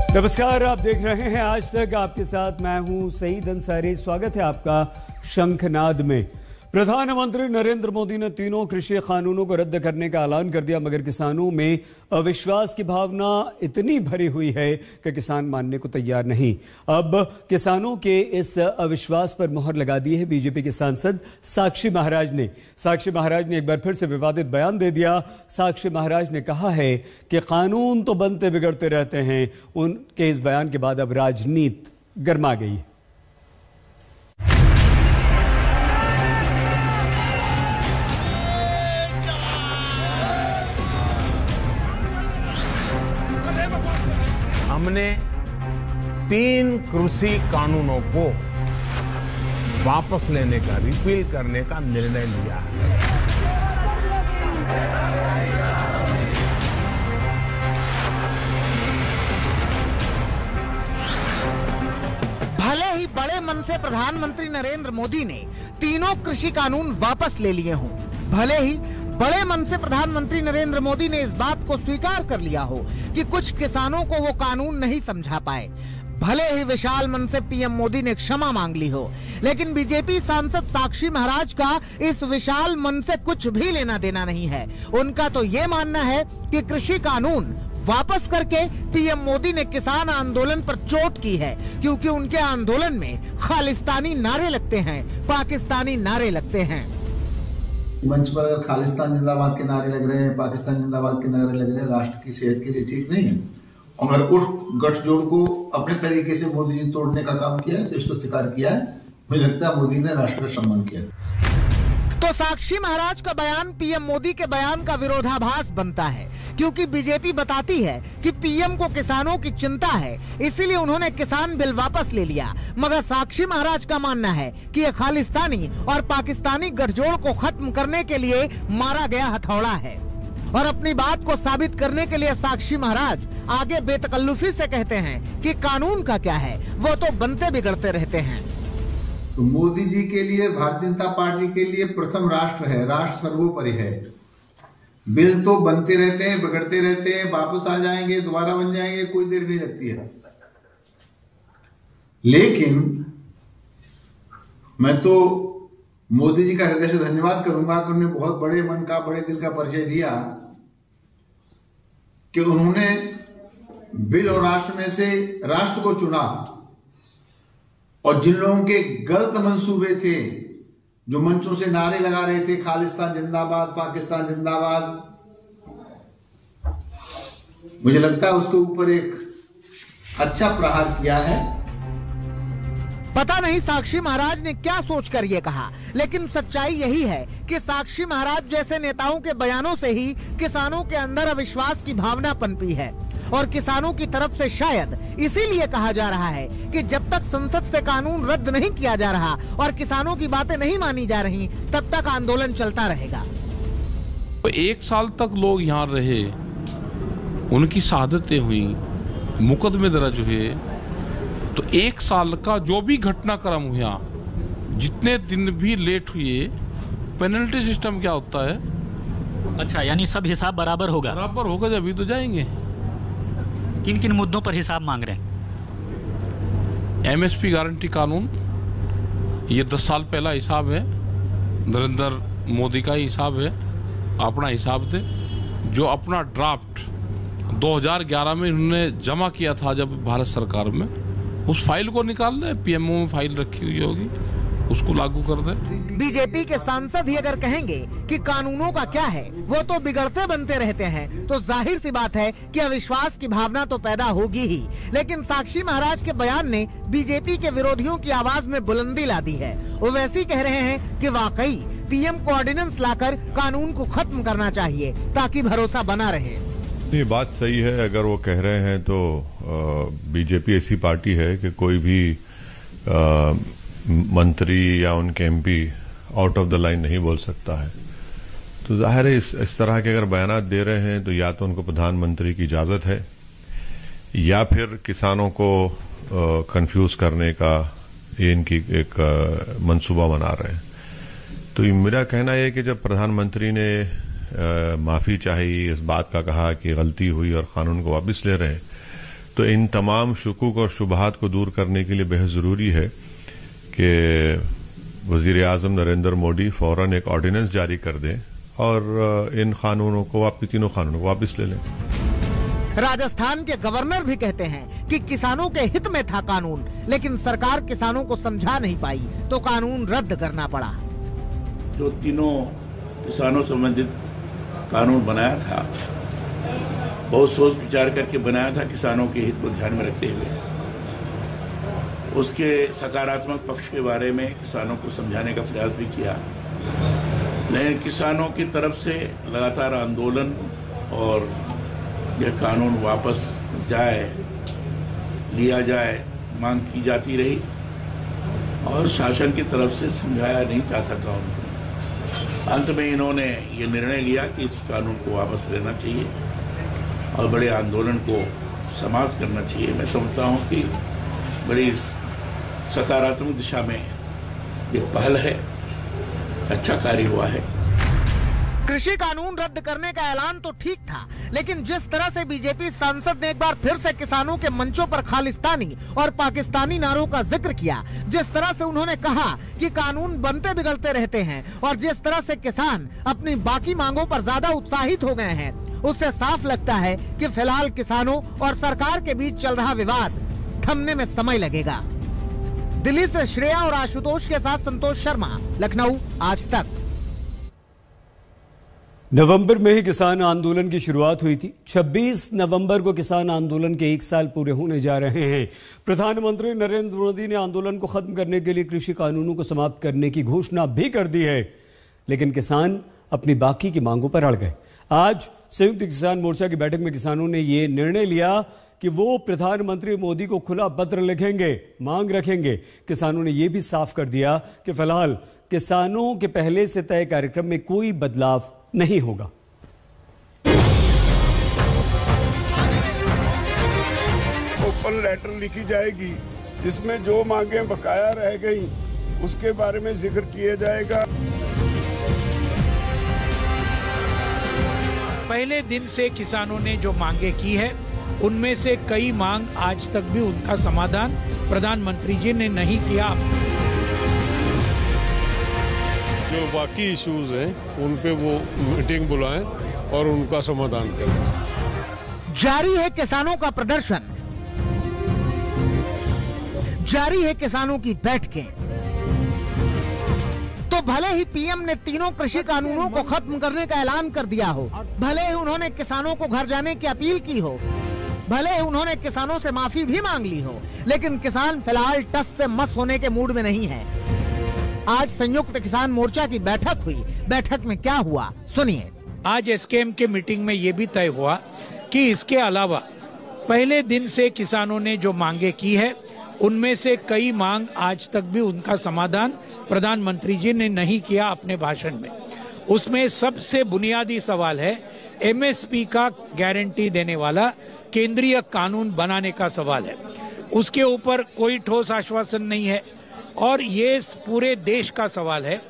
नमस्कार, आप देख रहे हैं आज तक। आपके साथ मैं हूं सईद अंसारी। स्वागत है आपका शंखनाद में। प्रधानमंत्री नरेंद्र मोदी ने तीनों कृषि कानूनों को रद्द करने का ऐलान कर दिया, मगर किसानों में अविश्वास की भावना इतनी भरी हुई है कि किसान मानने को तैयार नहीं। अब किसानों के इस अविश्वास पर मोहर लगा दी है बीजेपी के सांसद साक्षी महाराज ने। साक्षी महाराज ने एक बार फिर से विवादित बयान दे दिया। साक्षी महाराज ने कहा है कि कानून तो बनते बिगड़ते रहते हैं। उनके इस बयान के बाद अब राजनीति गर्मा गई। हमने 3 कृषि कानूनों को वापस लेने का, रिपील करने का निर्णय लिया है। भले ही बड़े मन से प्रधानमंत्री नरेंद्र मोदी ने तीनों कृषि कानून वापस ले लिए हों, भले ही बड़े मन से प्रधानमंत्री नरेंद्र मोदी ने इस बात को स्वीकार कर लिया हो कि कुछ किसानों को वो कानून नहीं समझा पाए, भले ही विशाल मन से पीएम मोदी ने क्षमा मांग ली हो, लेकिन बीजेपी सांसद साक्षी महाराज का इस विशाल मन से कुछ भी लेना देना नहीं है। उनका तो ये मानना है कि कृषि कानून वापस करके पीएम मोदी ने किसान आंदोलन पर चोट की है, क्योंकि उनके आंदोलन में खालिस्तानी नारे लगते हैं, पाकिस्तानी नारे लगते हैं। मंच पर अगर खालिस्तान जिंदाबाद के नारे लग रहे हैं, पाकिस्तान जिंदाबाद के नारे लग रहे हैं, राष्ट्र की सेहत के लिए ठीक नहीं है। और उस गठजोड़ को अपने तरीके से मोदी जी तोड़ने का काम किया है, तो स्तुतिकार किया है। मुझे लगता है मोदी ने राष्ट्र का सम्मान किया। तो साक्षी महाराज का बयान पीएम मोदी के बयान का विरोधाभास बनता है, क्योंकि बीजेपी बताती है कि पीएम को किसानों की चिंता है, इसीलिए उन्होंने किसान बिल वापस ले लिया। मगर साक्षी महाराज का मानना है कि ये खालिस्तानी और पाकिस्तानी गठजोड़ को खत्म करने के लिए मारा गया हथौड़ा है। और अपनी बात को साबित करने के लिए साक्षी महाराज आगे बेतकल्लुफी से कहते हैं कि कानून का क्या है, वो तो बनते बिगड़ते रहते हैं। तो मोदी जी के लिए, भारतीय जनता पार्टी के लिए प्रथम राष्ट्र है, राष्ट्र सर्वोपरि है। बिल तो बनते रहते हैं, बिगड़ते रहते हैं, वापस आ जाएंगे, दोबारा बन जाएंगे, कोई देर नहीं लगती है। लेकिन मैं तो मोदी जी का हृदय से धन्यवाद करूंगा कि उन्होंने बहुत बड़े मन का, बड़े दिल का परिचय दिया कि उन्होंने बिल और राष्ट्र में से राष्ट्र को चुना। और जिन लोगों के गलत मंसूबे थे, जो मंचों से नारे लगा रहे थे खालिस्तान जिंदाबाद, पाकिस्तान जिंदाबाद, मुझे लगता है उसके ऊपर एक अच्छा प्रहार किया है। पता नहीं साक्षी महाराज ने क्या सोचकर ये कहा, लेकिन सच्चाई यही है कि साक्षी महाराज जैसे नेताओं के बयानों से ही किसानों के अंदर अविश्वास की भावना पनपी है। और किसानों की तरफ से शायद इसीलिए कहा जा रहा है कि जब तक संसद से कानून रद्द नहीं किया जा रहा और किसानों की बातें नहीं मानी जा रही, तब तक आंदोलन चलता रहेगा। तो 1 साल तक लोग यहाँ रहे, उनकी शहादतें हुई, मुकदमे दर्ज हुए, तो 1 साल का जो भी घटनाक्रम हुआ, जितने दिन भी लेट हुए, पेनल्टी सिस्टम क्या होता है? अच्छा, यानी सब हिसाब बराबर होगा? बराबर होगा, जब भी तो जाएंगे। किन किन मुद्दों पर हिसाब मांग रहे हैं? एमएसपी गारंटी कानून, ये 10 साल पहला हिसाब है, नरेंद्र मोदी का ही हिसाब है, अपना हिसाब दे। जो अपना ड्राफ्ट 2011 में इन्होंने जमा किया था जब भारत सरकार में, उस फाइल को निकाल ले, पीएमओ में फाइल रखी हुई होगी, उसको लागू कर दे। बीजेपी के सांसद ही अगर कहेंगे कि कानूनों का क्या है, वो तो बिगड़ते बनते रहते हैं, तो जाहिर सी बात है कि अविश्वास की भावना तो पैदा होगी ही। लेकिन साक्षी महाराज के बयान ने बीजेपी के विरोधियों की आवाज में बुलंदी ला दी है। वो वैसे ही कह रहे हैं कि वाकई पीएम को ऑर्डिनेंस लाकर कानून को खत्म करना चाहिए, ताकि भरोसा बना रहे। ये बात सही है। अगर वो कह रहे हैं तो बीजेपी ऐसी पार्टी है कि कोई भी मंत्री या उनके MP out of the line नहीं बोल सकता है। तो जाहिर है इस तरह के अगर बयान दे रहे हैं तो या तो उनको प्रधानमंत्री की इजाजत है, या फिर किसानों को कंफ्यूज करने का ये इनकी एक मंसूबा बना रहे हैं। तो मेरा कहना है कि जब प्रधानमंत्री ने माफी चाही, इस बात का कहा कि गलती हुई और कानून को वापस ले रहे हैं, तो इन तमाम शुकूक और शुबहात को दूर करने के लिए बेहद जरूरी है कि वजीर आजम नरेंद्र मोदी फौरन एक ऑर्डिनेंस जारी कर दें और इन कानूनों को, तीनों कानूनों को वापस ले लें। राजस्थान के गवर्नर भी कहते हैं कि किसानों के हित में था कानून, लेकिन सरकार किसानों को समझा नहीं पाई तो कानून रद्द करना पड़ा। जो तीनों किसानों संबंधित कानून बनाया था, बहुत सोच विचार करके बनाया था, किसानों के हित को ध्यान में रखते हुए। उसके सकारात्मक पक्ष के बारे में किसानों को समझाने का प्रयास भी किया, लेकिन किसानों की तरफ से लगातार आंदोलन और यह कानून वापस जाए, लिया जाए, मांग की जाती रही और शासन की तरफ से समझाया नहीं जा सका उनको। अंत में इन्होंने ये निर्णय लिया कि इस कानून को वापस लेना चाहिए और बड़े आंदोलन को समाप्त करना चाहिए। मैं समझता हूँ कि बड़ी सकारात्मक दिशा में ये पहल है, अच्छा कार्य हुआ है। कृषि कानून रद्द करने का ऐलान तो ठीक था, लेकिन जिस तरह से बीजेपी सांसद ने एक बार फिर से किसानों के मंचों पर खालिस्तानी और पाकिस्तानी नारों का जिक्र किया, जिस तरह से उन्होंने कहा कि कानून बनते बिगड़ते रहते हैं और जिस तरह से किसान अपनी बाकी मांगों पर ज्यादा उत्साहित हो गए हैं, उससे साफ लगता है कि फिलहाल किसानों और सरकार के बीच चल रहा विवाद थमने में समय लगेगा। दिल्ली से श्रेया और आशुतोष के साथ संतोष शर्मा, लखनऊ, आज तक। नवंबर में ही किसान आंदोलन की शुरुआत हुई थी। 26 नवंबर को किसान आंदोलन के 1 साल पूरे होने जा रहे हैं। प्रधानमंत्री नरेंद्र मोदी ने आंदोलन को खत्म करने के लिए कृषि कानूनों को समाप्त करने की घोषणा भी कर दी है, लेकिन किसान अपनी बाकी की मांगों पर अड़ गए। आज संयुक्त किसान मोर्चा की बैठक में किसानों ने यह निर्णय लिया कि वो प्रधानमंत्री मोदी को खुला पत्र लिखेंगे, मांग रखेंगे। किसानों ने यह भी साफ कर दिया कि फिलहाल किसानों के पहले से तय कार्यक्रम में कोई बदलाव नहीं होगा। ओपन लेटर लिखी जाएगी जिसमें जो मांगें बकाया रह गई उसके बारे में जिक्र किया जाएगा। पहले दिन से किसानों ने जो मांगे की है, उनमें से कई मांग आज तक भी उनका समाधान प्रधानमंत्री जी ने नहीं किया। जो बाकी इश्यूज हैं उन पे वो मीटिंग बुलाएं और उनका समाधान करें। जारी है किसानों का प्रदर्शन, जारी है किसानों की बैठकें। तो भले ही पीएम ने तीनों कृषि कानूनों को खत्म करने का ऐलान कर दिया हो, भले ही उन्होंने किसानों को घर जाने की अपील की हो, भले ही उन्होंने किसानों से माफी भी मांग ली हो, लेकिन किसान फिलहाल टस से मस होने के मूड में नहीं है। आज संयुक्त किसान मोर्चा की बैठक हुई। बैठक में क्या हुआ, सुनिए। आज एसकेएम के मीटिंग में ये भी तय हुआ कि इसके अलावा पहले दिन से किसानों ने जो मांगे की है, उनमें से कई मांग आज तक भी उनका समाधान प्रधानमंत्री जी ने नहीं किया अपने भाषण में। उसमें सबसे बुनियादी सवाल है एमएसपी का गारंटी देने वाला केंद्रीय कानून बनाने का सवाल है। उसके ऊपर कोई ठोस आश्वासन नहीं है और ये पूरे देश का सवाल है,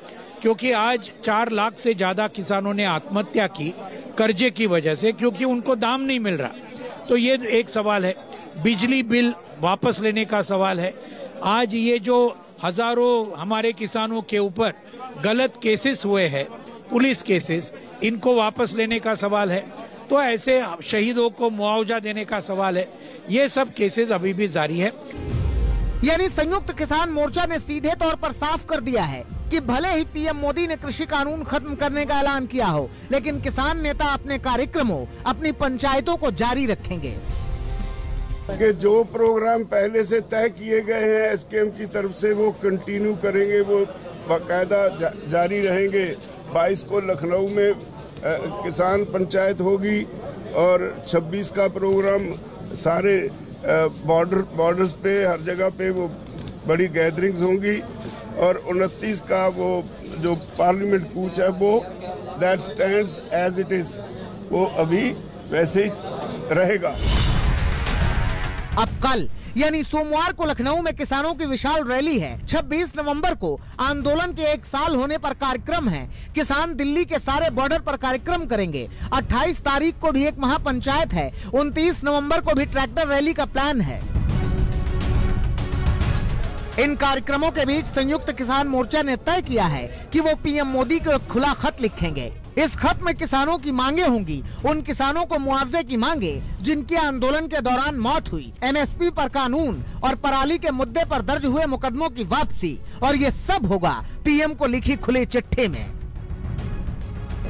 क्योंकि आज 4 लाख से ज्यादा किसानों ने आत्महत्या की कर्जे की वजह से, क्योंकि उनको दाम नहीं मिल रहा। तो ये एक सवाल है। बिजली बिल वापस लेने का सवाल है। आज ये जो हजारों हमारे किसानों के ऊपर गलत केसेस हुए हैं, पुलिस केसेस, इनको वापस लेने का सवाल है। तो ऐसे शहीदों को मुआवजा देने का सवाल है। ये सब केसेस अभी भी जारी है। यानी संयुक्त किसान मोर्चा ने सीधे तौर पर साफ कर दिया है कि भले ही पीएम मोदी ने कृषि कानून खत्म करने का ऐलान किया हो, लेकिन किसान नेता अपने कार्यक्रमों, अपनी पंचायतों को जारी रखेंगे। कि जो प्रोग्राम पहले से तय किए गए हैं एसकेएम की तरफ से वो कंटिन्यू करेंगे, वो बाकायदा जारी रहेंगे। 22 को लखनऊ में किसान पंचायत होगी और 26 का प्रोग्राम सारे बॉर्डर्स पे हर जगह पे वो बड़ी गैदरिंग्स होंगी और 29 का वो जो पार्लियामेंट कूच है वो that stands as it is, वो अभी वैसे ही रहेगा। अब कल यानी सोमवार को लखनऊ में किसानों की विशाल रैली है। 26 नवंबर को आंदोलन के 1 साल होने पर कार्यक्रम है। किसान दिल्ली के सारे बॉर्डर पर कार्यक्रम करेंगे। 28 तारीख को भी एक महापंचायत है। 29 नवंबर को भी ट्रैक्टर रैली का प्लान है। इन कार्यक्रमों के बीच संयुक्त किसान मोर्चा ने तय किया है कि वो पीएम मोदी को एक खुला खत लिखेंगे। इस खत में किसानों की मांगे होंगी। उन किसानों को मुआवजे की मांगे जिनकी आंदोलन के दौरान मौत हुई, एमएसपी पर कानून और पराली के मुद्दे पर दर्ज हुए मुकदमों की वापसी, और ये सब होगा पीएम को लिखी खुली चिट्ठी में।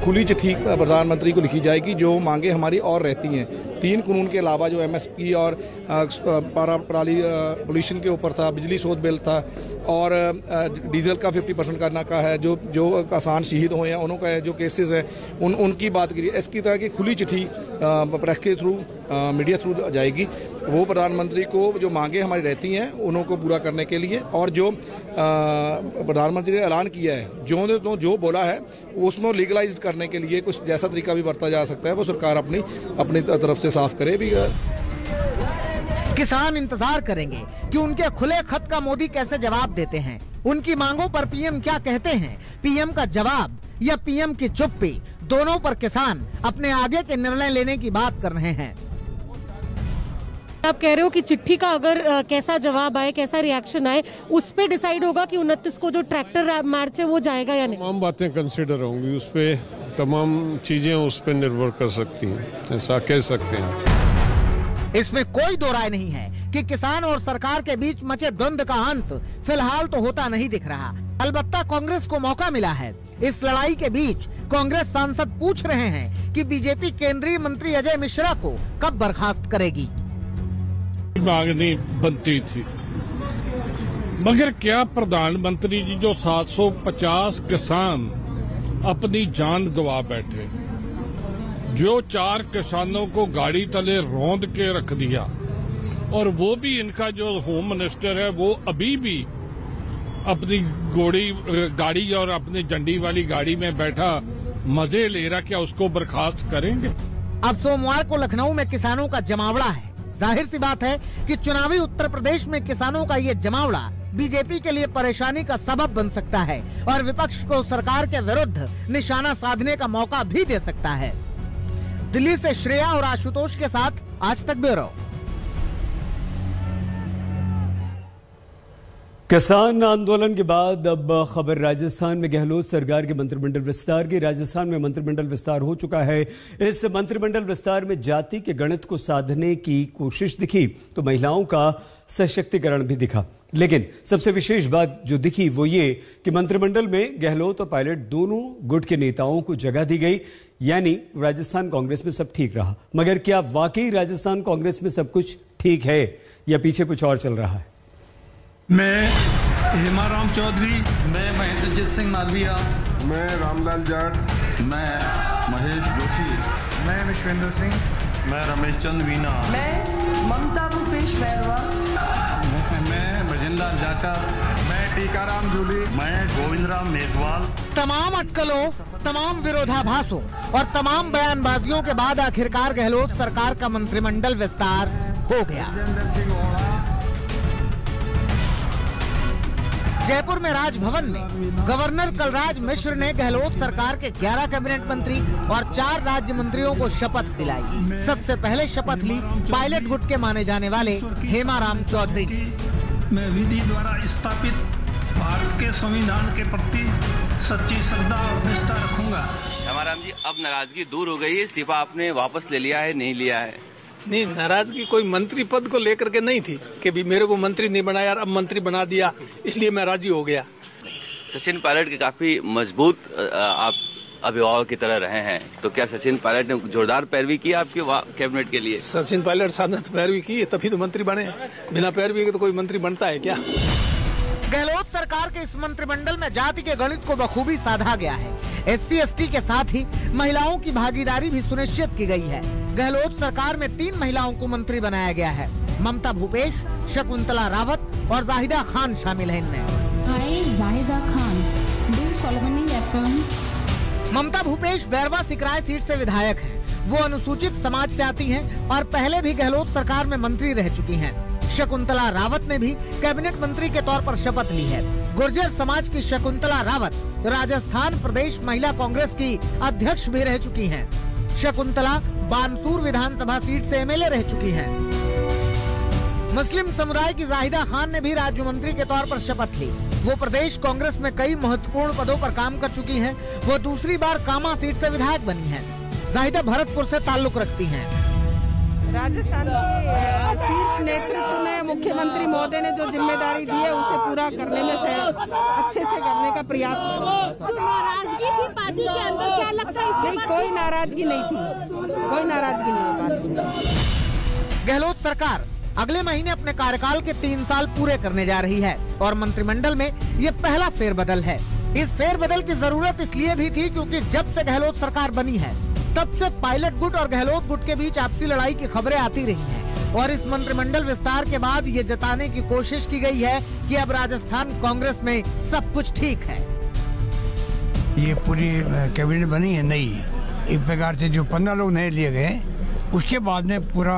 खुली चिट्ठी प्रधानमंत्री को लिखी जाएगी। जो मांगे हमारी और रहती हैं, 3 कानून के अलावा जो एमएसपी और पराली पोल्यूशन के ऊपर था, बिजली शोध बिल था, और डीजल का 50% करना का है, जो किसान शहीद हुए हैं उनका जो केसेस हैं उनकी बात करिए। इसकी तरह की खुली चिट्ठी प्रेस के थ्रू, मीडिया थ्रू जाएगी। वो प्रधानमंत्री को जो मांगे हमारी रहती हैं उनको पूरा करने के लिए, और जो प्रधानमंत्री ने ऐलान किया है, जो बोला है उसमें लीगलाइज करने के लिए कुछ जैसा तरीका भी बरता जा सकता है वो सरकार अपनी तरफ से साफ करे भी। किसान इंतजार करेंगे कि उनके खुले खत का मोदी कैसे जवाब देते हैं। उनकी मांगों पर पीएम क्या कहते हैं, पीएम का जवाब या पीएम की चुप्पी, दोनों पर किसान अपने आगे के निर्णय लेने की बात कर रहे हैं। आप कह रहे हो कि चिट्ठी का अगर कैसा जवाब आए, कैसा रिएक्शन आए, उस पे डिसाइड होगा कि 29 को जो ट्रैक्टर मार्च है वो जाएगा या नहीं? तमाम बातें कंसिडर होंगी, उस पे तमाम चीजें उस पे निर्भर कर सकती हैं, ऐसा कह सकते हैं। इसमें कोई दो राय नहीं है कि किसान और सरकार के बीच मचे द्वंद्व का अंत फिलहाल तो होता नहीं दिख रहा। अलबत्ता कांग्रेस को मौका मिला है। इस लड़ाई के बीच कांग्रेस सांसद पूछ रहे हैं कि बीजेपी केंद्रीय मंत्री अजय मिश्रा को कब बर्खास्त करेगी। मांग नहीं बनती थी, मगर क्या प्रधानमंत्री जी जो 750 किसान अपनी जान गवा बैठे, जो 4 किसानों को गाड़ी तले रौंद के रख दिया, और वो भी इनका जो होम मिनिस्टर है वो अभी भी अपनी गाड़ी और अपनी झंडी वाली गाड़ी में बैठा मजे ले रहा, क्या उसको बर्खास्त करेंगे? अब सोमवार को लखनऊ में किसानों का जमावड़ा है। जाहिर सी बात है कि चुनावी उत्तर प्रदेश में किसानों का ये जमावड़ा बीजेपी के लिए परेशानी का सबब बन सकता है और विपक्ष को सरकार के विरुद्ध निशाना साधने का मौका भी दे सकता है। दिल्ली से श्रेया और आशुतोष के साथ आज तक ब्यूरो। किसान आंदोलन के बाद अब खबर राजस्थान में गहलोत सरकार के मंत्रिमंडल विस्तार की। राजस्थान में मंत्रिमंडल विस्तार हो चुका है। इस मंत्रिमंडल विस्तार में जाति के गणित को साधने की कोशिश दिखी तो महिलाओं का सशक्तिकरण भी दिखा, लेकिन सबसे विशेष बात जो दिखी वो ये कि मंत्रिमंडल में गहलोत और पायलट दोनों गुट के नेताओं को जगह दी गई, यानी राजस्थान कांग्रेस में सब ठीक रहा। मगर क्या वाकई राजस्थान कांग्रेस में सब कुछ ठीक है या पीछे कुछ और चल रहा है? मैं हेमाराम चौधरी, मैं महेंद्रजीत सिंह मालविया, मैं रामलाल जाट, मैं महेश जोशी, मैं विश्वेंद्र सिंह, मैं रमेश चंद वीना, मैं ममता भूपेश बैरवा, मैं भजनलाल जाटा, मैं टीकाराम जूली, मैं गोविंदराम मेघवाल। तमाम अटकलों, तमाम विरोधाभासों और तमाम बयानबाजियों के बाद आखिरकार गहलोत सरकार का मंत्रिमंडल विस्तार हो गया। जयपुर में राजभवन में गवर्नर कलराज मिश्र ने गहलोत सरकार के 11 कैबिनेट मंत्री और 4 राज्य मंत्रियों को शपथ दिलाई। सबसे पहले शपथ ली पायलट गुट के माने जाने वाले हेमाराम चौधरी ने। मैं विधि द्वारा स्थापित भारत के संविधान के प्रति सच्ची श्रद्धा और निष्ठा रखूंगा। हेमाराम जी, अब नाराजगी दूर हो गई है, इस्तीफा आपने वापस ले लिया है, नहीं लिया है? नहीं, नाराजगी कोई मंत्री पद को लेकर के नहीं थी कि भी मेरे को मंत्री नहीं बनाया, अब मंत्री बना दिया इसलिए मैं राजी हो गया। सचिन पायलट के काफी मजबूत आप अभिभावक की तरह रहे हैं, तो क्या सचिन पायलट ने जोरदार पैरवी की आपके कैबिनेट के लिए? सचिन पायलट साहब ने तो पैरवी की तभी तो मंत्री बने, बिना पैरवी के तो कोई मंत्री बनता है क्या? गहलोत सरकार के इस मंत्रिमंडल में जाति के गणित को बखूबी साधा गया है। SC/ST के साथ ही महिलाओं की भागीदारी भी सुनिश्चित की गई है। गहलोत सरकार में 3 महिलाओं को मंत्री बनाया गया है। ममता भूपेश, शकुंतला रावत और जाहिदा खान शामिल हैं इनमें। ममता भूपेश बैरवा सिकराय सीट से विधायक हैं। वो अनुसूचित समाज से आती हैं और पहले भी गहलोत सरकार में मंत्री रह चुकी हैं। शकुंतला रावत ने भी कैबिनेट मंत्री के तौर पर शपथ ली है। गुर्जर समाज की शकुंतला रावत राजस्थान प्रदेश महिला कांग्रेस की अध्यक्ष भी रह चुकी हैं। शकुंतला बानसूर विधानसभा सीट से एमएलए रह चुकी हैं। मुस्लिम समुदाय की जाहिदा खान ने भी राज्य मंत्री के तौर पर शपथ ली। वो प्रदेश कांग्रेस में कई महत्वपूर्ण पदों पर काम कर चुकी हैं। वो दूसरी बार कामा सीट से विधायक बनी हैं। जाहिदा भरतपुर से ताल्लुक रखती हैं। राजस्थान के शीर्ष नेतृत्व में मुख्यमंत्री महोदय ने जो जिम्मेदारी दी है उसे पूरा करने में से अच्छे से करने का प्रयास करें। जो नाराजगी थी पार्टी के अंदर, क्या लगता है? नहीं, कोई नाराजगी नहीं थी, कोई नाराजगी नहीं है पार्टी में। गहलोत सरकार अगले महीने अपने कार्यकाल के 3 साल पूरे करने जा रही है और मंत्रिमंडल में ये पहला फेरबदल है। इस फेरबदल की जरूरत इसलिए भी थी क्योंकि जब से गहलोत सरकार बनी है तब से पायलट गुट और गहलोत गुट के बीच आपसी लड़ाई की खबरें आती रही हैं और इस मंत्रिमंडल विस्तार के बाद ये जताने की कोशिश की गई है कि अब राजस्थान कांग्रेस में सब कुछ ठीक है। ये पूरी कैबिनेट बनी है नई, एक प्रकार से जो 15 लोग नए लिए गए उसके बाद में पूरा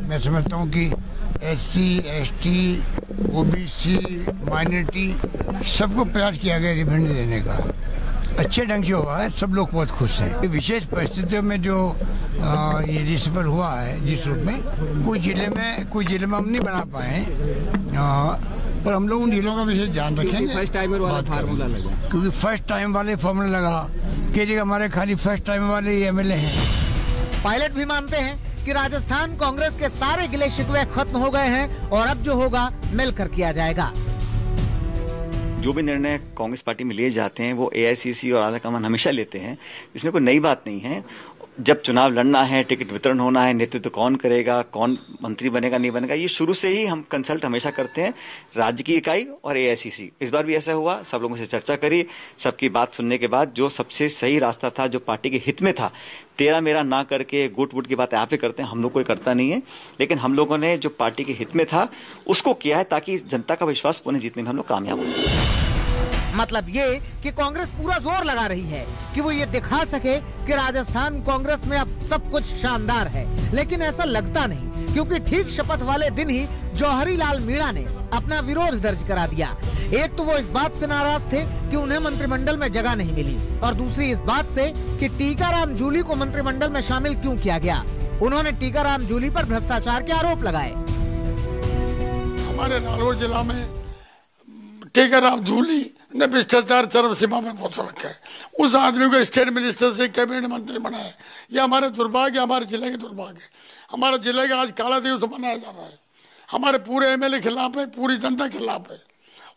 मैं समझता हूँ कि SC, ST, OBC, माइनॉरिटी सबको प्रयास किया गया रिबेंड देने का। अच्छे ढंग से हुआ है, सब लोग बहुत खुश हैं। विशेष परिस्थितियों में जो ये रिसिपल हुआ है जिस रूप में कुछ जिले में हम नहीं बना पाए पर हम लोग उन जिलों का विशेष ध्यान रखेंगे। फर्स्ट टाइमर वाला फार्मूला लगा, क्योंकि फर्स्ट टाइम वाले फार्मूला लगा कि हमारे खाली फर्स्ट टाइम वाले ही MLA हैं। पायलट भी मानते हैं कि राजस्थान कांग्रेस के सारे गिले शिकवे खत्म हो गए हैं और अब जो होगा मिलकर किया जाएगा। जो भी निर्णय कांग्रेस पार्टी में लिए जाते हैं वो AICC और आलाकमान हमेशा लेते हैं। इसमें कोई नई बात नहीं है। जब चुनाव लड़ना है, टिकट वितरण होना है, नेतृत्व कौन करेगा, कौन मंत्री बनेगा नहीं बनेगा, ये शुरू से ही हम कंसल्ट हमेशा करते हैं राज्य की इकाई और AICC। इस बार भी ऐसा हुआ, सब लोगों से चर्चा करी, सबकी बात सुनने के बाद जो सबसे सही रास्ता था, जो पार्टी के हित में था, तेरा मेरा ना करके गुट वुट की बात यहाँ पे करते हैं, हम लोग कोई करता नहीं है, लेकिन हम लोगों ने जो पार्टी के हित में था उसको किया है ताकि जनता का विश्वास पुनः जीतने में हम लोग कामयाब हो सके। मतलब ये कि कांग्रेस पूरा जोर लगा रही है कि वो ये दिखा सके कि राजस्थान कांग्रेस में अब सब कुछ शानदार है, लेकिन ऐसा लगता नहीं क्योंकि ठीक शपथ वाले दिन ही जौहरी लाल मीणा ने अपना विरोध दर्ज करा दिया। एक तो वो इस बात से नाराज थे कि उन्हें मंत्रिमंडल में जगह नहीं मिली और दूसरी इस बात से कि टीकाराम जूली को मंत्रिमंडल में शामिल क्यों किया गया। उन्होंने टीकाराम जूली पर भ्रष्टाचार के आरोप लगाए। हमारे नागौर जिला में टीकाराम जूली ने भ्रष्टाचार चरम सीमा में पहुंच रखा है। उस आदमी को स्टेट मिनिस्टर से कैबिनेट मंत्री बनाया। ये हमारे दुर्भाग्य, हमारे जिले के दुर्भाग्य। हमारे जिले का आज काला दिवस मनाया जा रहा है। हमारे पूरे MLA खिलाफ है, पूरी जनता खिलाफ है,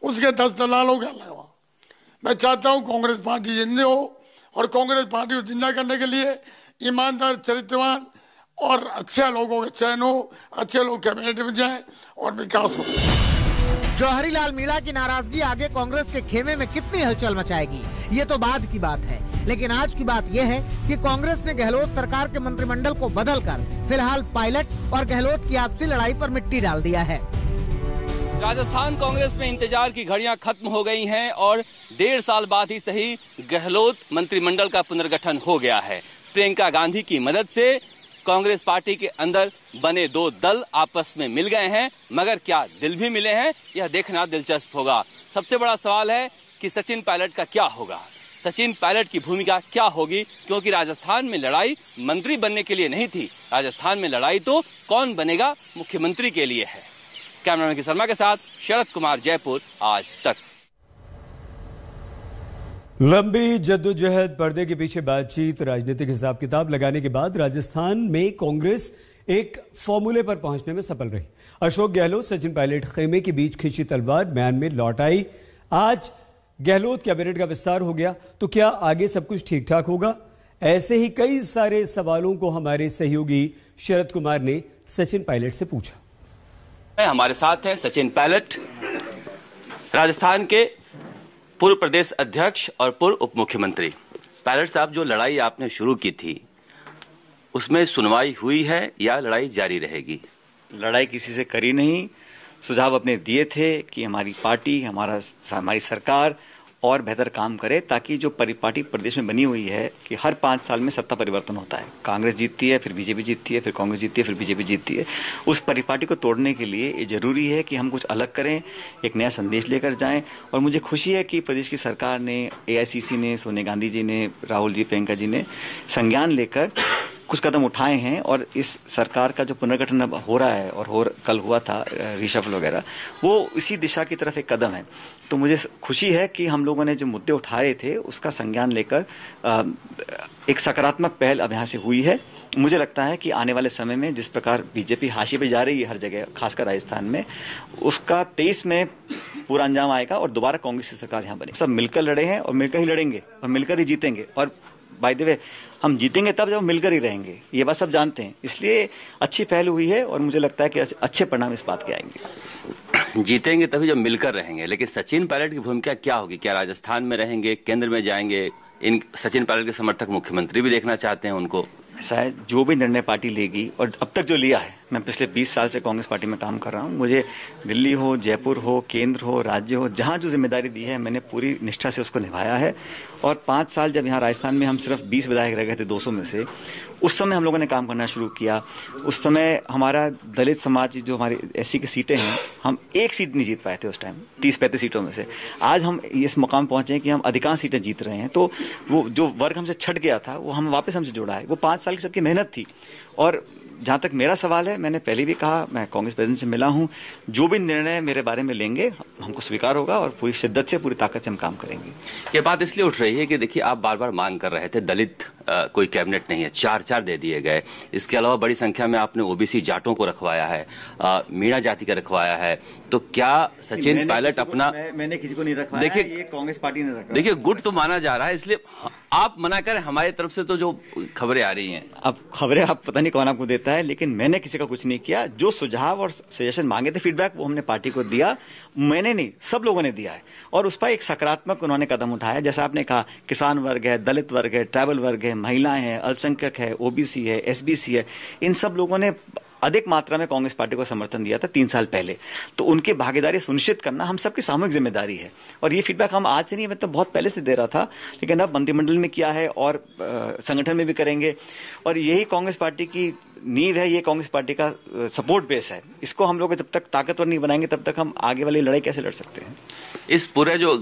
उसके 10 दलालों के अलावा। मैं चाहता हूँ कांग्रेस पार्टी जिंदा हो और कांग्रेस पार्टी को जिंदा करने के लिए ईमानदार, चरित्रवान और अच्छे लोगों का चयन हो, अच्छे लोग कैबिनेट में जाए और विकास हो। जौहरी लाल मीणा की नाराजगी आगे कांग्रेस के खेमे में कितनी हलचल मचाएगी ये तो बाद की बात है, लेकिन आज की बात यह है कि कांग्रेस ने गहलोत सरकार के मंत्रिमंडल को बदलकर फिलहाल पायलट और गहलोत की आपसी लड़ाई पर मिट्टी डाल दिया है। राजस्थान कांग्रेस में इंतजार की घड़ियां खत्म हो गई हैं और 1.5 साल बाद ही सही गहलोत मंत्रिमंडल का पुनर्गठन हो गया है। प्रियंका गांधी की मदद से कांग्रेस पार्टी के अंदर बने 2 दल आपस में मिल गए हैं, मगर क्या दिल भी मिले हैं, यह देखना दिलचस्प होगा। सबसे बड़ा सवाल है कि सचिन पायलट का क्या होगा, सचिन पायलट की भूमिका क्या होगी, क्योंकि राजस्थान में लड़ाई मंत्री बनने के लिए नहीं थी, राजस्थान में लड़ाई तो कौन बनेगा मुख्यमंत्री के लिए है। कैमरामैन की शर्मा के साथ शरद कुमार, जयपुर, आज तक। लंबी जद्दोजहद, पर्दे के पीछे बातचीत, राजनीतिक हिसाब किताब लगाने के बाद राजस्थान में कांग्रेस एक फॉर्मूले पर पहुंचने में सफल रही। अशोक गहलोत, सचिन पायलट खेमे के बीच खींची तलवार म्यान में लौट आई। आज गहलोत कैबिनेट का विस्तार हो गया, तो क्या आगे सब कुछ ठीक ठाक होगा? ऐसे ही कई सारे सवालों को हमारे सहयोगी शरद कुमार ने सचिन पायलट से पूछा। हमारे साथ हैं सचिन पायलट, राजस्थान के पूर्व प्रदेश अध्यक्ष और पूर्व उप मुख्यमंत्री। पायलट साहब, जो लड़ाई आपने शुरू की थी उसमें सुनवाई हुई है या लड़ाई जारी रहेगी? लड़ाई किसी से करी नहीं, सुझाव अपने दिए थे कि हमारी पार्टी, हमारी सरकार और बेहतर काम करे, ताकि जो पार्टी प्रदेश में बनी हुई है कि हर 5 साल में सत्ता परिवर्तन होता है, कांग्रेस जीतती है, फिर बीजेपी जीतती है, फिर कांग्रेस जीतती है, फिर बीजेपी जीतती है। उस परिपाटी को तोड़ने के लिए ये जरूरी है कि हम कुछ अलग करें, एक नया संदेश लेकर जाएं। और मुझे खुशी है कि प्रदेश की सरकार ने, AICC ने, सोनिया गांधी जी ने, राहुल जी, प्रियंका जी ने संज्ञान लेकर कुछ कदम उठाए हैं। और इस सरकार का जो पुनर्गठन अब हो रहा है और कल हुआ था रिशफल वगैरह, वो इसी दिशा की तरफ एक कदम है। तो मुझे खुशी है कि हम लोगों ने जो मुद्दे उठाए थे उसका संज्ञान लेकर एक सकारात्मक पहल अब यहाँ से हुई है। मुझे लगता है कि आने वाले समय में जिस प्रकार बीजेपी हाशिए पे जा रही है हर जगह, खासकर राजस्थान में, उसका 23 में पूरा अंजाम आएगा और दोबारा कांग्रेस की सरकार यहाँ बने। सब मिलकर लड़े हैं और मिलकर ही लड़ेंगे और मिलकर ही जीतेंगे। और बाय द वे, हम जीतेंगे तब जब मिलकर ही रहेंगे, ये बात सब जानते हैं। इसलिए अच्छी पहल हुई है और मुझे लगता है कि अच्छे परिणाम इस बात के आएंगे। जीतेंगे तभी जब मिलकर रहेंगे। लेकिन सचिन पायलट की भूमिका क्या होगी? क्या राजस्थान में रहेंगे, केंद्र में जाएंगे? इन सचिन पायलट के समर्थक मुख्यमंत्री भी देखना चाहते हैं उनको। ऐसा है, जो भी निर्णय पार्टी लेगी और अब तक जो लिया है, मैं पिछले 20 साल से कांग्रेस पार्टी में काम कर रहा हूं, मुझे दिल्ली हो, जयपुर हो, केंद्र हो, राज्य हो, जहां जो जिम्मेदारी दी है मैंने पूरी निष्ठा से उसको निभाया है। और 5 साल जब यहाँ राजस्थान में हम सिर्फ 20 विधायक रह गए थे 200 में से, उस समय हम लोगों ने काम करना शुरू किया। उस समय हमारा दलित समाज, जो हमारी SC की सीटें हैं, हम एक सीट नहीं जीत पाए थे उस टाइम 30-35 सीटों में से। आज हम इस मुकाम पहुंचे हैं कि हम अधिकांश सीटें जीत रहे हैं। तो वो जो वर्ग हमसे छट गया था वो हम वापस हमसे जुड़ा है। वो 5 साल की सबकी मेहनत थी। और जहां तक मेरा सवाल है, मैंने पहले भी कहा, मैं कांग्रेस प्रेसिडेंट से मिला हूं, जो भी निर्णय मेरे बारे में लेंगे हमको स्वीकार होगा और पूरी शिद्दत से, पूरी ताकत से हम काम करेंगे। ये बात इसलिए उठ रही है कि देखिए, आप बार बार मांग कर रहे थे दलित कोई कैबिनेट नहीं है, 4 दे दिए गए। इसके अलावा बड़ी संख्या में आपने OBC जाटों को रखवाया है, मीणा जाति का रखवाया है। तो क्या सचिन पायलट अपना, मैंने किसी को नहीं रखवाया, देखिए ये कांग्रेस पार्टी ने रखा। देखिए, गुट तो माना जा रहा है, इसलिए आप मना करें। हमारी तरफ से तो जो खबरें आ रही हैं, अब खबरें आप पता नहीं कौन आपको देता है, लेकिन मैंने किसी का कुछ नहीं किया। जो सुझाव और सजेशन मांगे थे, फीडबैक, वो हमने पार्टी को दिया। मैंने नहीं, सब लोगों ने दिया है और उस पर एक सकारात्मक उन्होंने कदम उठाया। जैसा आपने कहा, किसान वर्ग है, दलित वर्ग है, ट्राइबल वर्ग है, महिलाएं हैं, अल्पसंख्यक है, OBC है, SBC है, इन सब लोगों ने अधिक मात्रा में कांग्रेस पार्टी को समर्थन दिया था 3 साल पहले। तो उनकी भागीदारी सुनिश्चित करना हम सबकी सामूहिक जिम्मेदारी है। और ये फीडबैक हम आज से नहीं, मैं तो बहुत पहले से दे रहा था, लेकिन अब मंत्रिमंडल में किया है और संगठन में भी करेंगे। और यही कांग्रेस पार्टी की नींव है, ये कांग्रेस पार्टी का सपोर्ट बेस है। इसको हम लोग जब तक ताकतवर नहीं बनाएंगे तब तक हम आगे वाली लड़ाई कैसे लड़ सकते हैं? इस पूरे जो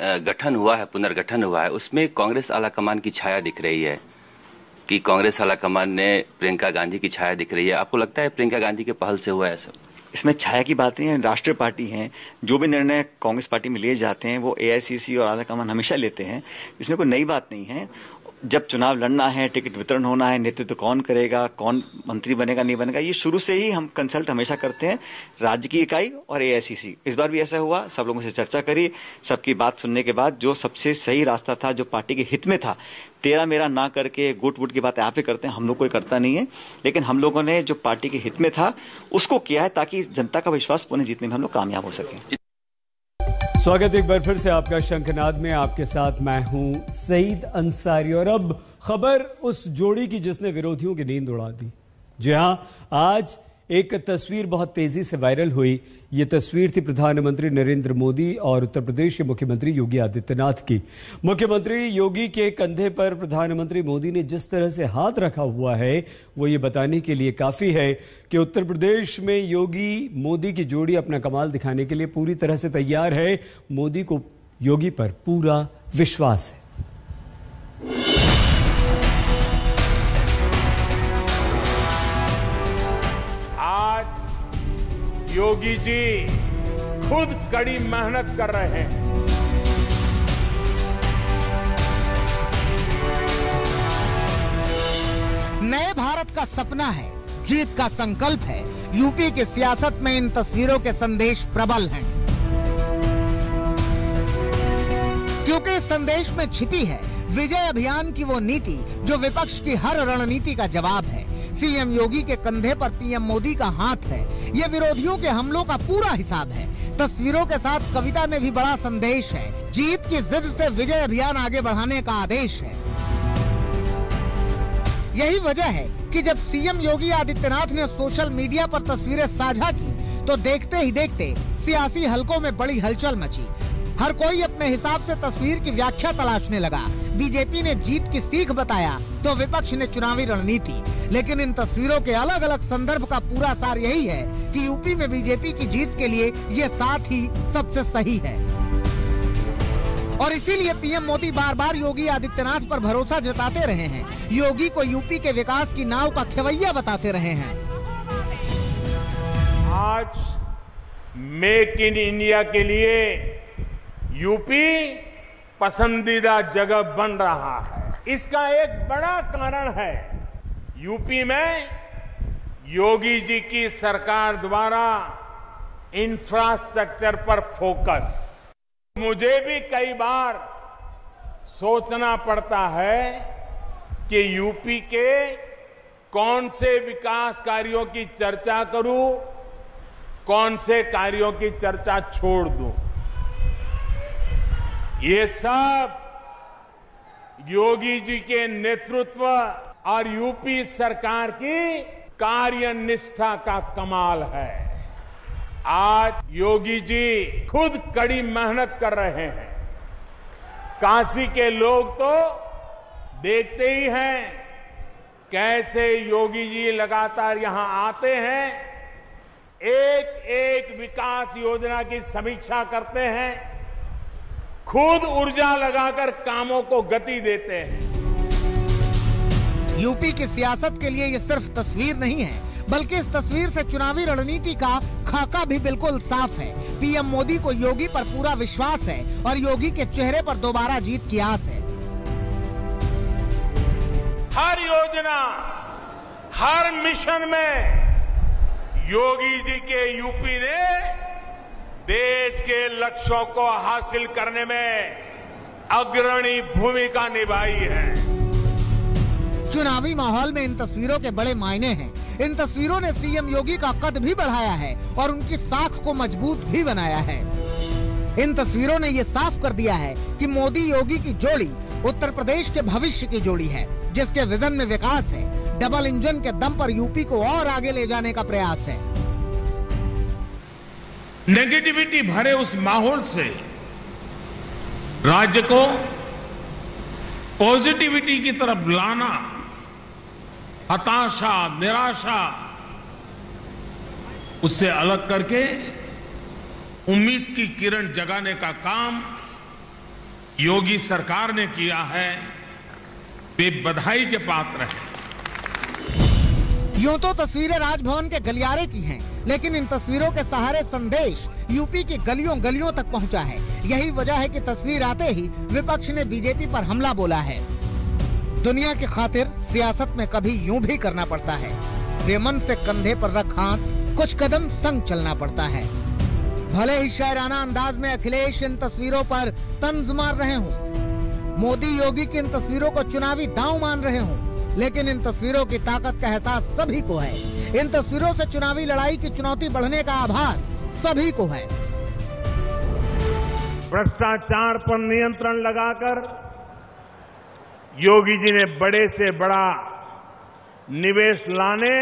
गठन हुआ है, पुनर्गठन हुआ है, उसमें कांग्रेस आलाकमान की छाया दिख रही है कि कांग्रेस आलाकमान ने प्रियंका गांधी की छाया दिख रही है। आपको लगता है प्रियंका गांधी के पहल से हुआ है सब? इसमें छाया की बात नहीं है, राष्ट्रीय पार्टी है। जो भी निर्णय कांग्रेस पार्टी में लिए जाते हैं वो AICC और आलाकमान हमेशा लेते हैं। इसमें कोई नई बात नहीं है। जब चुनाव लड़ना है, टिकट वितरण होना है, नेतृत्व कौन करेगा, कौन मंत्री बनेगा नहीं बनेगा, ये शुरू से ही हम कंसल्ट हमेशा करते हैं राज्य की इकाई और AICC। इस बार भी ऐसा हुआ, सब लोगों से चर्चा करी, सबकी बात सुनने के बाद जो सबसे सही रास्ता था, जो पार्टी के हित में था, तेरा मेरा ना करके गुट वुट की बातें आप ही करते हैं, हम लोग कोई करता नहीं है। लेकिन हम लोगों ने जो पार्टी के हित में था उसको किया है, ताकि जनता का विश्वास पुनः जीतने में हम लोग कामयाब हो सके। स्वागत एक बार फिर से आपका शंखनाद में। आपके साथ मैं हूं सईद अंसारी। और अब खबर उस जोड़ी की जिसने विरोधियों की नींद उड़ा दी। जी हां, आज एक तस्वीर बहुत तेजी से वायरल हुई। ये तस्वीर थी प्रधानमंत्री नरेंद्र मोदी और उत्तर प्रदेश के मुख्यमंत्री योगी आदित्यनाथ की। मुख्यमंत्री योगी के कंधे पर प्रधानमंत्री मोदी ने जिस तरह से हाथ रखा हुआ है, वो ये बताने के लिए काफी है कि उत्तर प्रदेश में योगी मोदी की जोड़ी अपना कमाल दिखाने के लिए पूरी तरह से तैयार है। मोदी को योगी पर पूरा विश्वास है। योगी जी खुद कड़ी मेहनत कर रहे हैं। नए भारत का सपना है, जीत का संकल्प है। यूपी की सियासत में इन तस्वीरों के संदेश प्रबल हैं, क्योंकि इस संदेश में छिपी है विजय अभियान की वो नीति जो विपक्ष की हर रणनीति का जवाब है। सीएम योगी के कंधे पर पीएम मोदी का हाथ है। ये विरोधियों के हमलों का पूरा हिसाब है। तस्वीरों के साथ कविता में भी बड़ा संदेश है। जीत की जिद से विजय अभियान आगे बढ़ाने का आदेश है। यही वजह है कि जब सीएम योगी आदित्यनाथ ने सोशल मीडिया पर तस्वीरें साझा की तो देखते ही देखते सियासी हलकों में बड़ी हलचल मची। हर कोई अपने हिसाब से तस्वीर की व्याख्या तलाशने लगा। बीजेपी ने जीत की सीख बताया तो विपक्ष ने चुनावी रणनीति। लेकिन इन तस्वीरों के अलग अलग संदर्भ का पूरा सार यही है कि यूपी में बीजेपी की जीत के लिए ये साथ ही सबसे सही है। और इसीलिए पीएम मोदी बार बार योगी आदित्यनाथ पर भरोसा जताते रहे हैं। योगी को यूपी के विकास की नाव का खेवैया बताते रहे हैं। आज मेक इन इंडिया के लिए यूपी पसंदीदा जगह बन रहा है। इसका एक बड़ा कारण है यूपी में योगी जी की सरकार द्वारा इंफ्रास्ट्रक्चर पर फोकस। मुझे भी कई बार सोचना पड़ता है कि यूपी के कौन से विकास कार्यों की चर्चा करूं, कौन से कार्यों की चर्चा छोड़ दूं। ये सब योगी जी के नेतृत्व और यूपी सरकार की कार्यनिष्ठा का कमाल है। आज योगी जी खुद कड़ी मेहनत कर रहे हैं। काशी के लोग तो देखते ही हैं कैसे योगी जी लगातार यहां आते हैं, एक एक विकास योजना की समीक्षा करते हैं, खुद ऊर्जा लगाकर कामों को गति देते हैं। यूपी की सियासत के लिए ये सिर्फ तस्वीर नहीं है, बल्कि इस तस्वीर से चुनावी रणनीति का खाका भी बिल्कुल साफ है। पीएम मोदी को योगी पर पूरा विश्वास है और योगी के चेहरे पर दोबारा जीत की आस है। हर योजना, हर मिशन में योगी जी के यूपी ने देश के लक्ष्यों को हासिल करने में अग्रणी भूमिका निभाई है। चुनावी माहौल में इन तस्वीरों के बड़े मायने हैं। इन तस्वीरों ने सीएम योगी का कद भी बढ़ाया है और उनकी साख को मजबूत भी बनाया है। इन तस्वीरों ने ये साफ कर दिया है कि मोदी योगी की जोड़ी उत्तर प्रदेश के भविष्य की जोड़ी है, जिसके विजन में विकास है। डबल इंजन के दम पर यूपी को और आगे ले जाने का प्रयास है। नेगेटिविटी भरे उस माहौल से राज्य को पॉजिटिविटी की तरफ लाना, हताशा, निराशा, उससे अलग करके उम्मीद की किरण जगाने का काम योगी सरकार ने किया है। वे बधाई के पात्र हैं। यूं तो तस्वीरें राजभवन के गलियारे की हैं, लेकिन इन तस्वीरों के सहारे संदेश यूपी की गलियों गलियों तक पहुंचा है। यही वजह है कि तस्वीर आते ही विपक्ष ने बीजेपी पर हमला बोला है। दुनिया की खातिर सियासत में कभी यूं भी करना पड़ता है। बेमन से कंधे पर रख हाथ, कुछ कदम संग चलना पड़ता है। भले ही शायराना अंदाज में अखिलेश इन तस्वीरों पर तंज मार रहे हों, मोदी योगी की इन तस्वीरों को चुनावी दांव मान रहे हों, लेकिन इन तस्वीरों की ताकत का एहसास सभी को है। इन तस्वीरों से चुनावी लड़ाई की चुनौती बढ़ने का आभास सभी को है। भ्रष्टाचार पर नियंत्रण लगाकर योगी जी ने बड़े से बड़ा निवेश लाने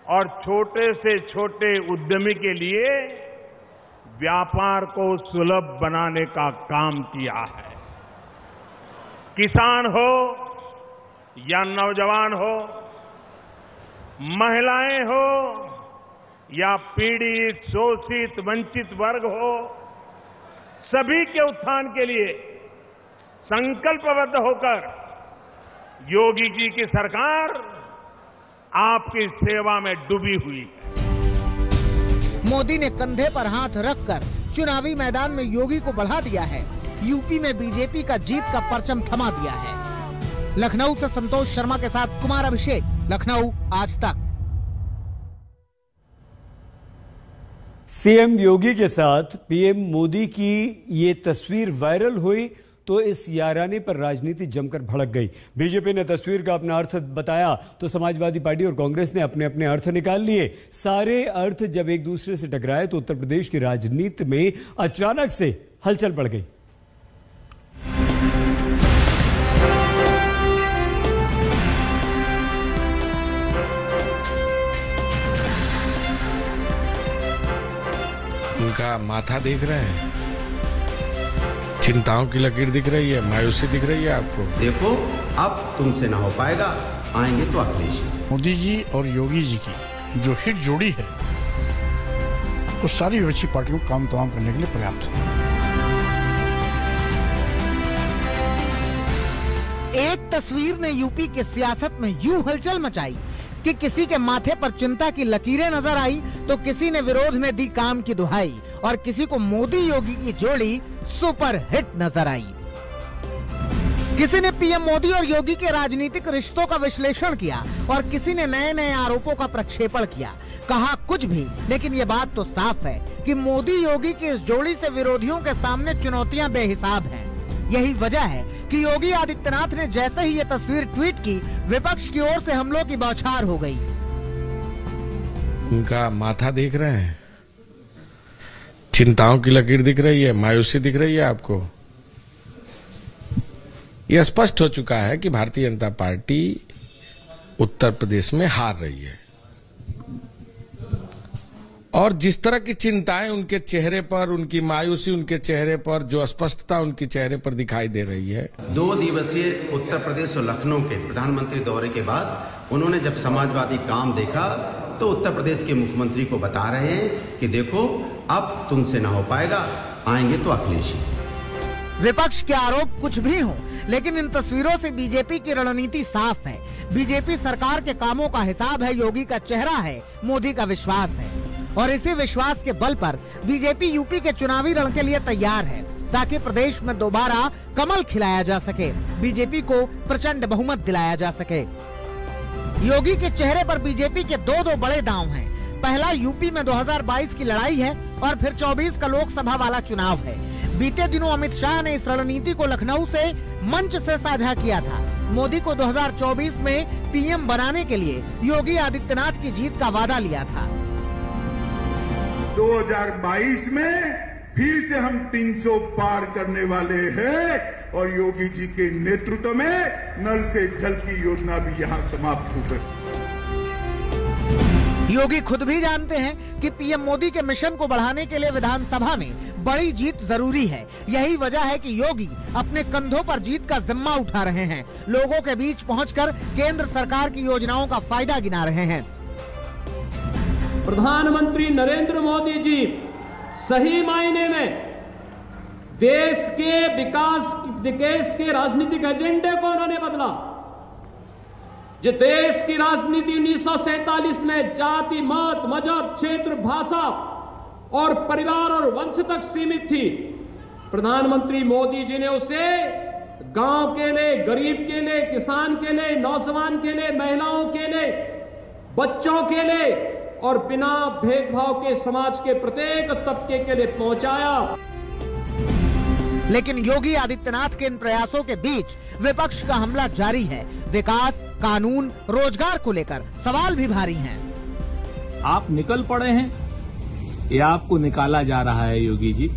और छोटे से छोटे उद्यमी के लिए व्यापार को सुलभ बनाने का काम किया है। किसान हो या नौजवान हो, महिलाएं हो या पीड़ित, शोषित, वंचित वर्ग हो, सभी के उत्थान के लिए संकल्पबद्ध होकर योगी जी की सरकार आपकी सेवा में डूबी हुई है। मोदी ने कंधे पर हाथ रखकर चुनावी मैदान में योगी को बढ़ा दिया है। यूपी में बीजेपी का जीत का परचम थमा दिया है। लखनऊ से संतोष शर्मा के साथ कुमार अभिषेक, लखनऊ आज तक। सीएम योगी के साथ पीएम मोदी की ये तस्वीर वायरल हुई तो इस याराने पर राजनीति जमकर भड़क गई। बीजेपी ने तस्वीर का अपना अर्थ बताया तो समाजवादी पार्टी और कांग्रेस ने अपने अपने अर्थ निकाल लिए। सारे अर्थ जब एक दूसरे से टकराए तो उत्तर प्रदेश की राजनीति में अचानक से हलचल बढ़ गई। उनका माथा देख रहे हैं, चिंताओं की लकीर दिख रही है, मायूसी दिख रही है आपको? देखो अब तुमसे ना हो पाएगा, आएंगे तो अखिलेश जी। मोदी जी और योगी जी की जो हिट जोड़ी है वो सारी विपक्षी पार्टियों को काम तमाम करने के लिए पर्याप्त है। एक तस्वीर ने यूपी की सियासत में यूं हलचल मचाई कि किसी के माथे पर चिंता की लकीरें नजर आई तो किसी ने विरोध में दी काम की दुहाई और किसी को मोदी योगी की जोड़ी सुपर हिट नजर आई। किसी ने पीएम मोदी और योगी के राजनीतिक रिश्तों का विश्लेषण किया और किसी ने नए नए आरोपों का प्रक्षेपण किया। कहा कुछ भी, लेकिन ये बात तो साफ है कि मोदी योगी की इस जोड़ी से विरोधियों के सामने चुनौतियां बेहिसाब हैं। यही वजह है कि योगी आदित्यनाथ ने जैसे ही ये तस्वीर ट्वीट की, विपक्ष की ओर से हमलों की बौछार हो गई। उनका माथा देख रहे हैं, चिंताओं की लकीर दिख रही है, मायूसी दिख रही है आपको? यह स्पष्ट हो चुका है कि भारतीय जनता पार्टी उत्तर प्रदेश में हार रही है और जिस तरह की चिंताएं उनके चेहरे पर, उनकी मायूसी उनके चेहरे पर, जो अस्पष्टता उनके चेहरे पर दिखाई दे रही है। 2 दिवसीय उत्तर प्रदेश और लखनऊ के प्रधानमंत्री दौरे के बाद उन्होंने जब समाजवादी काम देखा तो उत्तर प्रदेश के मुख्यमंत्री को बता रहे हैं कि देखो अब तुमसे ना हो पाएगा, आएंगे तो अखिलेश जी। विपक्ष के आरोप कुछ भी हों, लेकिन इन तस्वीरों से बीजेपी की रणनीति साफ है। बीजेपी सरकार के कामों का हिसाब है, योगी का चेहरा है, मोदी का विश्वास है और इसी विश्वास के बल पर बीजेपी यूपी के चुनावी रण के लिए तैयार है ताकि प्रदेश में दोबारा कमल खिलाया जा सके, बीजेपी को प्रचंड बहुमत दिलाया जा सके। योगी के चेहरे पर बीजेपी के दो बड़े दांव हैं। पहला यूपी में 2022 की लड़ाई है और फिर 24 का लोकसभा वाला चुनाव है। बीते दिनों अमित शाह ने इस रणनीति को लखनऊ से मंच से साझा किया था। मोदी को 2024 में पीएम बनाने के लिए योगी आदित्यनाथ की जीत का वादा लिया था। 2022 में फिर से हम 300 पार करने वाले हैं और योगी जी के नेतृत्व में नल से जल की योजना भी यहां समाप्त हो गई। योगी खुद भी जानते हैं कि पीएम मोदी के मिशन को बढ़ाने के लिए विधानसभा में बड़ी जीत जरूरी है। यही वजह है कि योगी अपने कंधों पर जीत का जिम्मा उठा रहे हैं, लोगों के बीच पहुंचकर केंद्र सरकार की योजनाओं का फायदा गिना रहे हैं। प्रधानमंत्री नरेंद्र मोदी जी सही मायने में देश के राजनीतिक एजेंडे को उन्होंने बदला। जो देश की राजनीति 1947 में जाति, मत, मजहब, क्षेत्र, भाषा और परिवार और वंश तक सीमित थी, प्रधानमंत्री मोदी जी ने उसे गांव के लिए, गरीब के लिए, किसान के लिए, नौजवान के लिए, महिलाओं के लिए, बच्चों के लिए और बिना भेदभाव के समाज के प्रत्येक तबके के लिए पहुंचाया। लेकिन योगी आदित्यनाथ के इन प्रयासों के बीच विपक्ष का हमला जारी है। विकास, कानून, रोजगार को लेकर सवाल भी भारी हैं। आप निकल पड़े हैं या आपको निकाला जा रहा है योगी जी?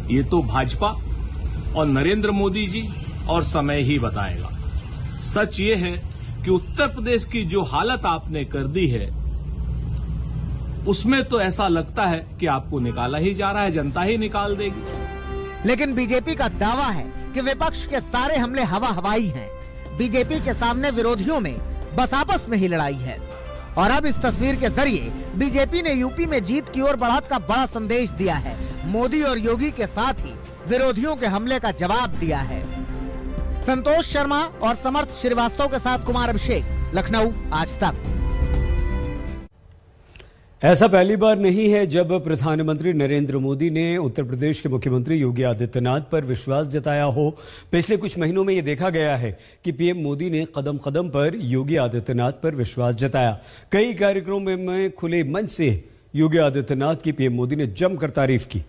ये तो भाजपा और नरेंद्र मोदी जी और समय ही बताएगा। सच ये है कि उत्तर प्रदेश की जो हालत आपने कर दी है उसमें तो ऐसा लगता है कि आपको निकाला ही जा रहा है, जनता ही निकाल देगी। लेकिन बीजेपी का दावा है कि विपक्ष के सारे हमले हवाई हैं। बीजेपी के सामने विरोधियों में बस आपस में ही लड़ाई है और अब इस तस्वीर के जरिए बीजेपी ने यूपी में जीत की ओर बढ़त का बड़ा संदेश दिया है। मोदी और योगी के साथ ही विरोधियों के हमले का जवाब दिया है। संतोष शर्मा और समर्थ श्रीवास्तव के साथ कुमार अभिषेक, लखनऊ, आज तक। ऐसा पहली बार नहीं है जब प्रधानमंत्री नरेंद्र मोदी ने उत्तर प्रदेश के मुख्यमंत्री योगी आदित्यनाथ पर विश्वास जताया हो। पिछले कुछ महीनों में यह देखा गया है कि पीएम मोदी ने कदम कदम पर योगी आदित्यनाथ पर विश्वास जताया। कई कार्यक्रमों में खुले मंच से योगी आदित्यनाथ की पीएम मोदी ने जमकर तारीफ की।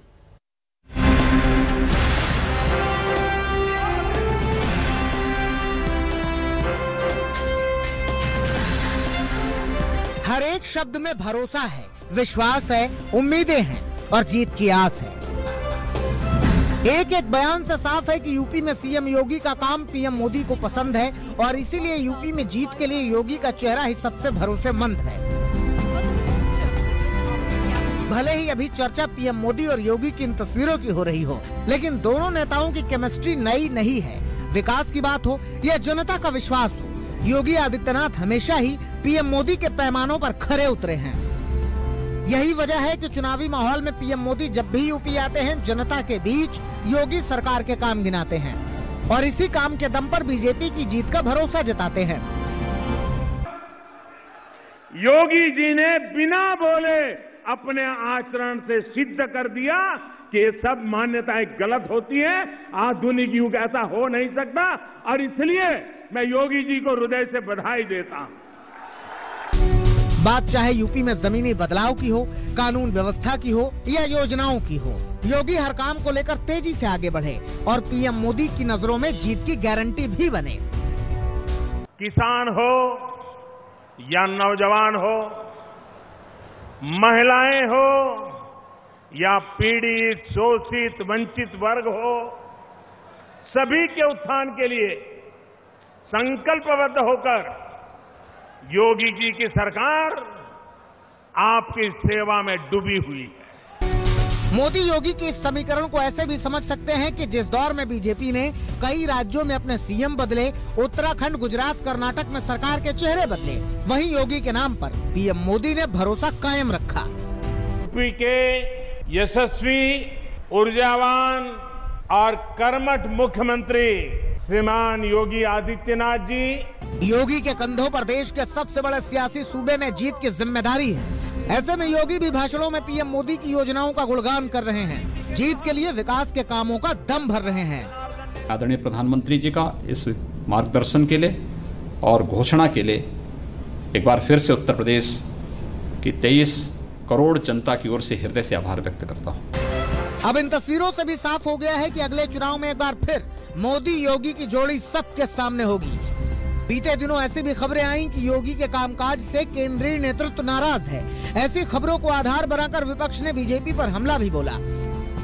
हर एक शब्द में भरोसा है, विश्वास है, उम्मीदें हैं और जीत की आस है। एक एक बयान से साफ है कि यूपी में सीएम योगी का काम पीएम मोदी को पसंद है और इसीलिए यूपी में जीत के लिए योगी का चेहरा ही सबसे भरोसेमंद है। भले ही अभी चर्चा पीएम मोदी और योगी की इन तस्वीरों की हो रही हो, लेकिन दोनों नेताओं की केमिस्ट्री नई नहीं है। विकास की बात हो या जनता का विश्वास हो, योगी आदित्यनाथ हमेशा ही पीएम मोदी के पैमानों पर खरे उतरे हैं। यही वजह है कि चुनावी माहौल में पीएम मोदी जब भी यूपी आते हैं, जनता के बीच योगी सरकार के काम गिनाते हैं और इसी काम के दम पर बीजेपी की जीत का भरोसा जताते हैं। योगी जी ने बिना बोले अपने आचरण से सिद्ध कर दिया कि ये सब मान्यताएं गलत होती हैं। आधुनिक युग ऐसा हो नहीं सकता और इसलिए मैं योगी जी को हृदय से बधाई देता हूं। बात चाहे यूपी में जमीनी बदलाव की हो, कानून व्यवस्था की हो या योजनाओं की हो, योगी हर काम को लेकर तेजी से आगे बढ़े और पीएम मोदी की नजरों में जीत की गारंटी भी बने। किसान हो या नौजवान हो, महिलाएं हो या पीड़ित, शोषित, वंचित वर्ग हो, सभी के उत्थान के लिए संकल्पबद्ध होकर योगी जी की सरकार आपकी सेवा में डूबी हुई है। मोदी योगी के इस समीकरण को ऐसे भी समझ सकते हैं कि जिस दौर में बीजेपी ने कई राज्यों में अपने सीएम बदले, उत्तराखंड, गुजरात, कर्नाटक में सरकार के चेहरे बदले, वहीं योगी के नाम पर पीएम मोदी ने भरोसा कायम रखा। यूपी के यशस्वी, ऊर्जावान और कर्मठ मुख्यमंत्री श्रीमान योगी आदित्यनाथ जी, योगी के कंधों पर देश के सबसे बड़े सियासी सूबे में जीत की जिम्मेदारी है। ऐसे में योगी भी भाषणों में पीएम मोदी की योजनाओं का गुणगान कर रहे हैं, जीत के लिए विकास के कामों का दम भर रहे हैं। आदरणीय प्रधानमंत्री जी का इस मार्गदर्शन के लिए और घोषणा के लिए एक बार फिर से उत्तर प्रदेश की 23 करोड़ जनता की ओर से हृदय से आभार व्यक्त करता हूँ। अब इन तस्वीरों से भी साफ हो गया है कि अगले चुनाव में एक बार फिर मोदी योगी की जोड़ी सबके सामने होगी। बीते दिनों ऐसी भी खबरें आईं कि योगी के कामकाज से केंद्रीय नेतृत्व नाराज है। ऐसी खबरों को आधार बनाकर विपक्ष ने बीजेपी पर हमला भी बोला।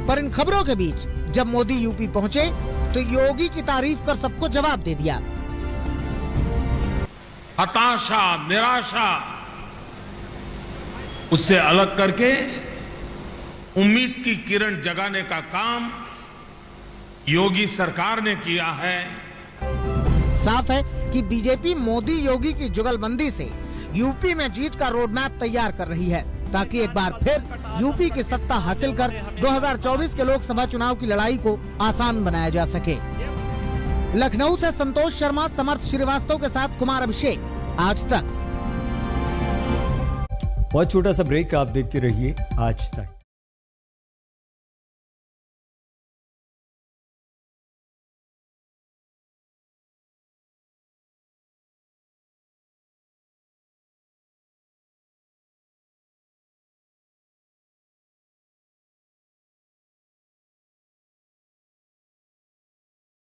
पर इन खबरों के बीच जब मोदी यूपी पहुंचे तो योगी की तारीफ कर सबको जवाब दे दिया। हताशा, निराशा उससे अलग करके उम्मीद की किरण जगाने का काम योगी सरकार ने किया है। साफ है कि बीजेपी मोदी योगी की जुगलबंदी से यूपी में जीत का रोड मैप तैयार कर रही है ताकि एक बार फिर यूपी की सत्ता हासिल कर 2024 के लोकसभा चुनाव की लड़ाई को आसान बनाया जा सके। लखनऊ से संतोष शर्मा, समर्थ श्रीवास्तव के साथ कुमार अभिषेक, आज तक। बहुत छोटा सा ब्रेक, आप देखते रहिए आज तक।